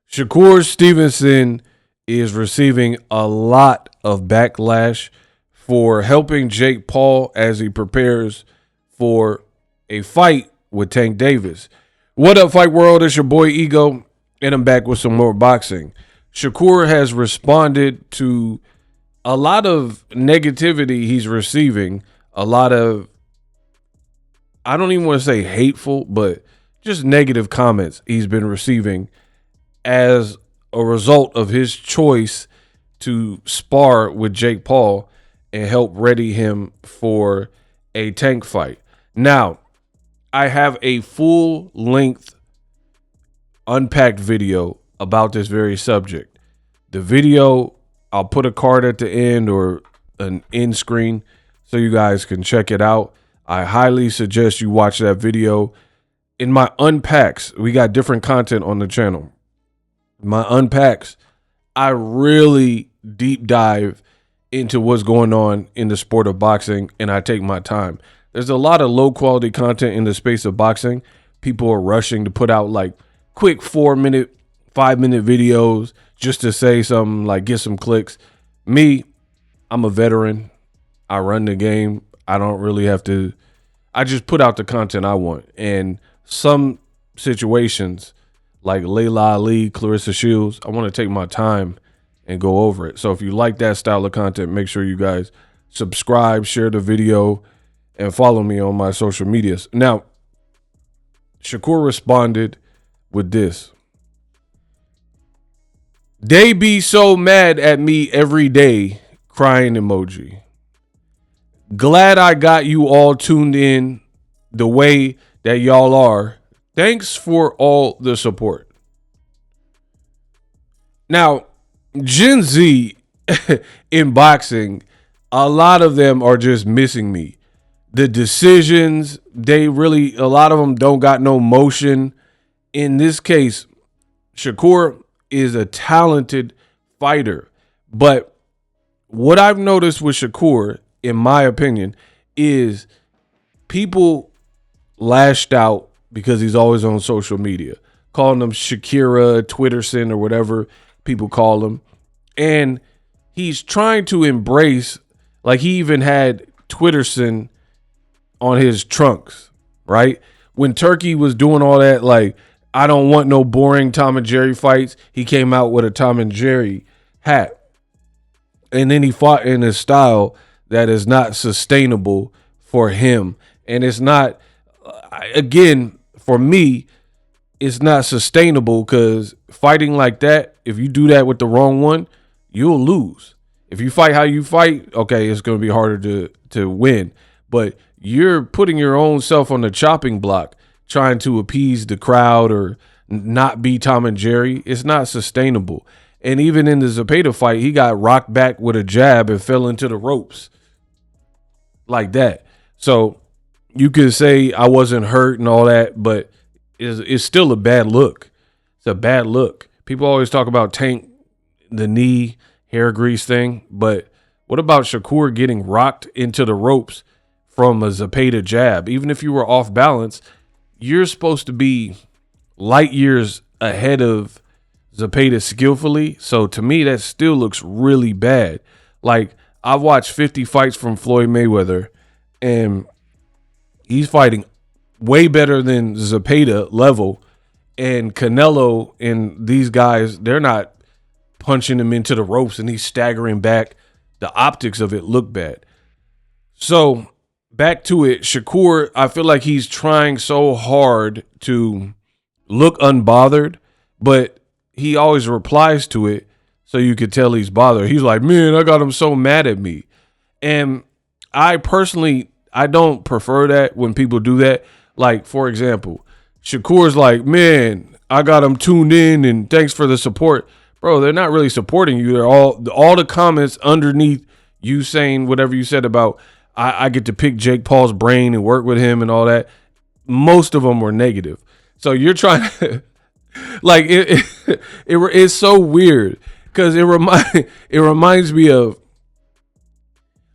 Shakur Stevenson is receiving a lot of backlash for helping Jake Paul as he prepares for a fight with Tank Davis. What up, Fight World? It's your boy Ego, and I'm back with some more boxing. Shakur has responded to a lot of negativity he's receiving, a lot of, I don't even want to say hateful, but just negative comments he's been receiving as a result of his choice to spar with Jake Paul and help ready him for a Tank fight. Now, I have a full-length unpacked video about this very subject. The video, I'll put a card at the end or an end screen so you guys can check it out. I highly suggest you watch that video. In my unpacks, we got different content on the channel. My unpacks, I really deep dive into what's going on in the sport of boxing, and I take my time. There's a lot of low quality content in the space of boxing. People are rushing to put out like quick 4-minute, 5-minute videos just to say something, like get some clicks. Me, I'm a veteran. I run the game. I don't really have to, I just put out the content I want. And some situations like Layla Ali, Clarissa Shields, I want to take my time and go over it. So if you like that style of content, make sure you guys subscribe, share the video, and follow me on my social medias. Now, Shakur responded with this. They be so mad at me every day, crying emoji. Glad I got you all tuned in the way that y'all are. Thanks for all the support. Now, Gen Z in boxing, a lot of them are just missing me. The decisions, a lot of them don't got no motion. In this case, Shakur is a talented fighter. But what I've noticed with Shakur, in my opinion, is people lashed out because he's always on social media, calling him Shakira, Twitterson, or whatever people call him. And he's trying to embrace, like he even had Twitterson on his trunks, right? When Turkey was doing all that, like, I don't want no boring Tom and Jerry fights, he came out with a Tom and Jerry hat. And then he fought in a style that is not sustainable for him. And it's not, again, for me, it's not sustainable because fighting like that, if you do that with the wrong one, you'll lose. If you fight how you fight, okay, it's going to be harder to win. But you're putting your own self on the chopping block, trying to appease the crowd or not be Tom and Jerry. It's not sustainable. And even in the Zepeda fight, he got rocked back with a jab and fell into the ropes like that. So you could say I wasn't hurt and all that, but it's still a bad look. It's a bad look. People always talk about Tank, the knee, hair grease thing, but what about Shakur getting rocked into the ropes from a Zepeda jab? Even if you were off balance, you're supposed to be light years ahead of Zepeda skillfully. So to me, that still looks really bad. Like, I've watched 50 fights from Floyd Mayweather, and he's fighting way better than Zepeda level. And Canelo and these guys, they're not punching him into the ropes and he's staggering back. The optics of it look bad. So back to it, Shakur, I feel like he's trying so hard to look unbothered, but he always replies to it so you could tell he's bothered. He's like, man, I got him so mad at me. And I personally, I don't prefer that when people do that. Like, for example, Shakur's like, man, I got him tuned in and thanks for the support. Bro, they're not really supporting you. They're all the comments underneath you saying whatever you said about I get to pick Jake Paul's brain and work with him and all that. Most of them were negative. So you're trying to, like, it's so weird because it reminds me of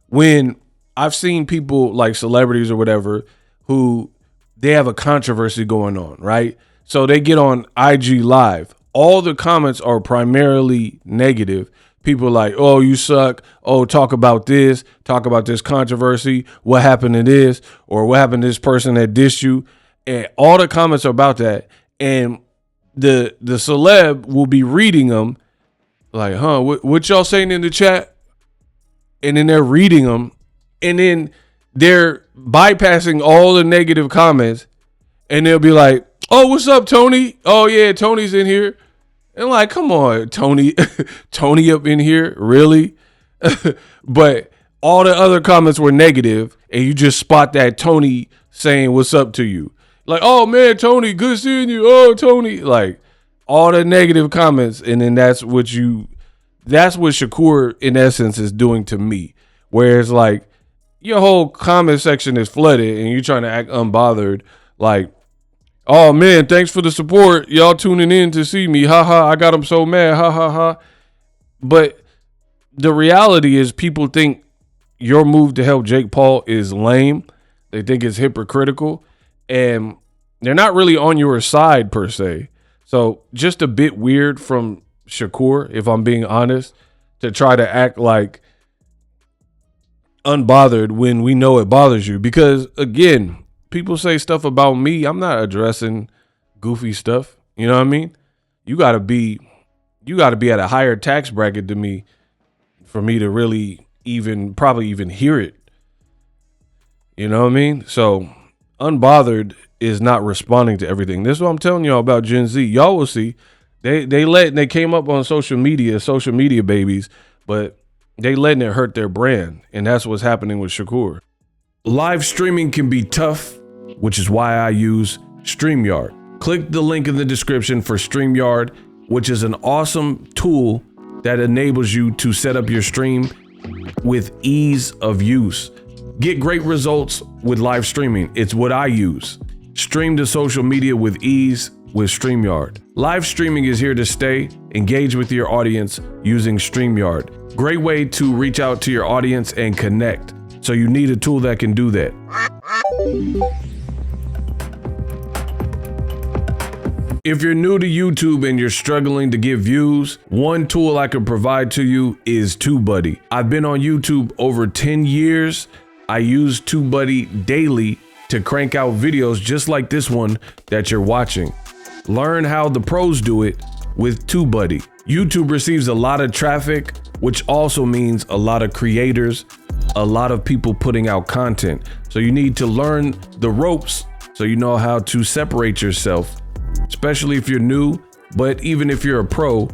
when I've seen people like celebrities or whatever who they have a controversy going on, right? So they get on IG Live all the comments are primarily negative. People like, oh, you suck. Oh, talk about this controversy. What happened to this? Or what happened to this person that dissed you? And all the comments are about that. And the celeb will be reading them like, huh, what y'all saying in the chat? And then they're reading them. And then they're bypassing all the negative comments. And they'll be like, oh, what's up, Tony? Oh, yeah, Tony's in here. And like, come on, Tony, Tony up in here, really? But all the other comments were negative, and you just spot that Tony saying what's up to you. Like, oh man, Tony, good seeing you. Oh, Tony, like all the negative comments, and then that's what Shakur in essence is doing to me. Whereas like your whole comment section is flooded, and you're trying to act unbothered, like, oh man, thanks for the support. Y'all tuning in to see me. Ha ha, I got them so mad. Ha ha ha. But the reality is people think your move to help Jake Paul is lame. They think it's hypocritical. And they're not really on your side per se. So just a bit weird from Shakur, if I'm being honest, to try to act like unbothered when we know it bothers you. Because again, people say stuff about me. I'm not addressing goofy stuff. You know what I mean? You gotta be at a higher tax bracket than me for me to really probably even hear it. You know what I mean? So unbothered is not responding to everything. This is what I'm telling y'all about Gen Z. Y'all will see. They came up on social media babies, but they letting it hurt their brand. And that's what's happening with Shakur. Live streaming can be tough, which is why I use StreamYard. Click the link in the description for StreamYard, which is an awesome tool that enables you to set up your stream with ease of use. Get great results with live streaming. It's what I use. Stream to social media with ease with StreamYard. Live streaming is here to stay. Engage with your audience using StreamYard. Great way to reach out to your audience and connect. So you need a tool that can do that. If you're new to YouTube and you're struggling to get views, one tool I can provide to you is TubeBuddy. I've been on YouTube over 10 years. I use TubeBuddy daily to crank out videos just like this one that you're watching. Learn how the pros do it with TubeBuddy. YouTube receives a lot of traffic, which also means a lot of creators, a lot of people putting out content. So you need to learn the ropes so you know how to separate yourself, especially if you're new. But even if you're a pro,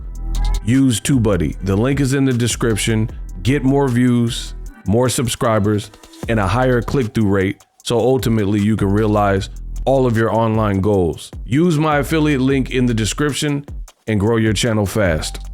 use TubeBuddy. The link is in the description. Get more views, more subscribers, and a higher click-through rate, so ultimately you can realize all of your online goals. Use my affiliate link in the description and grow your channel fast.